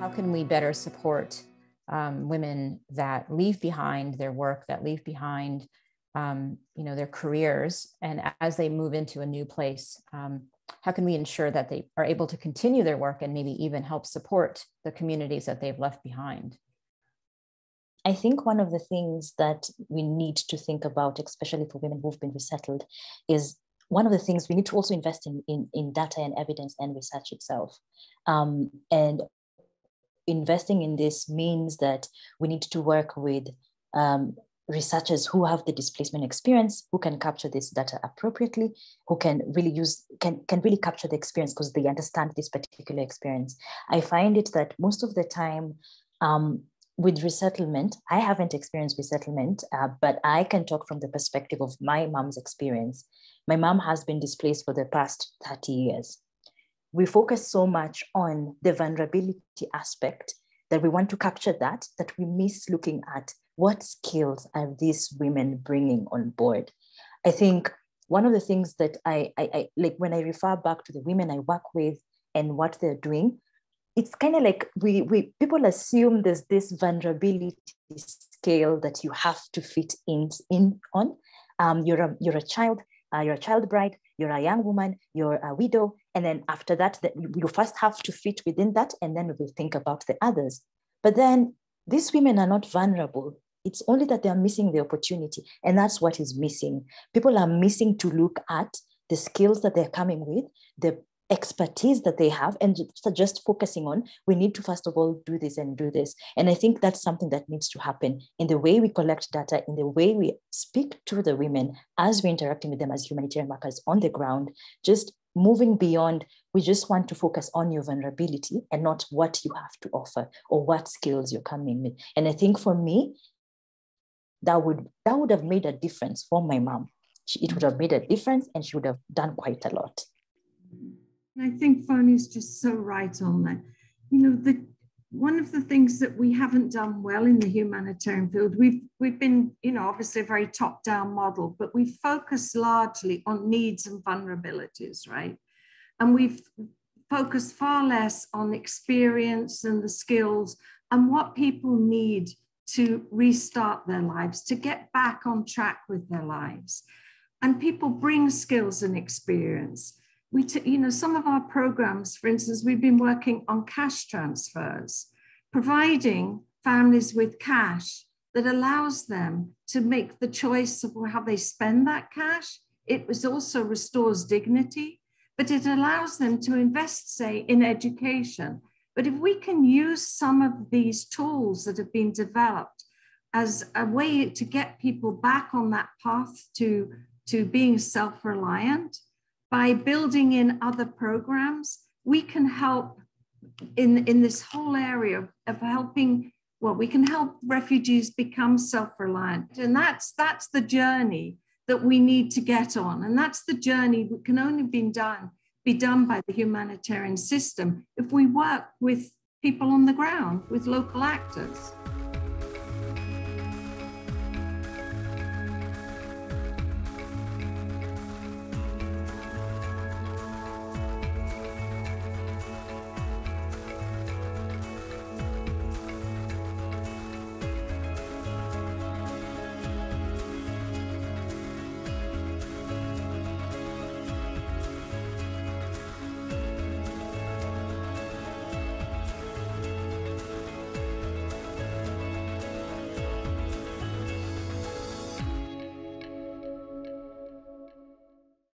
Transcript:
How can we better support women that leave behind their work, that leave behind their careers, and as they move into a new place, how can we ensure that they are able to continue their work and maybe even help support the communities that they've left behind? I think one of the things that we need to think about, especially for women who've been resettled, is one of the things we need to also invest in data and evidence and research itself. And investing in this means that we need to work with researchers who have the displacement experience, who can capture this data appropriately, who can really really capture the experience because they understand this particular experience. I find it that most of the time with resettlement, I haven't experienced resettlement, but I can talk from the perspective of my mom's experience. My mom has been displaced for the past 30 years. We focus so much on the vulnerability aspect that we want to capture that we miss looking at what skills are these women bringing on board. I think one of the things that I like when I refer back to the women I work with and what they're doing, it's kind of like people assume there's this vulnerability scale that you have to fit in on. You're a child, you're a child bride, you're a young woman, you're a widow, and then after that you first have to fit within that, and then we'll think about the others. But then these women are not vulnerable. It's only that they're missing the opportunity, and that's what is missing. People are missing to look at the skills that they're coming with, the expertise that they have, and just focusing on, we need to first of all do this and do this. And I think that's something that needs to happen in the way we collect data, in the way we speak to the women as we're interacting with them as humanitarian workers on the ground, just moving beyond, we just want to focus on your vulnerability and not what you have to offer or what skills you're coming with. And I think for me, that would have made a difference for my mom. It would have made a difference, and she would have done quite a lot. I think Foni's just so right on that. One of the things that we haven't done well in the humanitarian field, we've been, obviously a very top-down model, but we focus largely on needs and vulnerabilities, right? And we've focused far less on experience and the skills and what people need to restart their lives, to get back on track with their lives. And people bring skills and experience. Some of our programs, for instance, we've been working on cash transfers, providing families with cash that allows them to make the choice of how they spend that cash. It also restores dignity, but it allows them to invest, say, in education. But if we can use some of these tools that have been developed as a way to get people back on that path to being self-reliant, by building in other programs, we can help in this whole area of helping, we can help refugees become self-reliant. And that's the journey that we need to get on. And that's the journey that can only be done by the humanitarian system if we work with people on the ground, with local actors.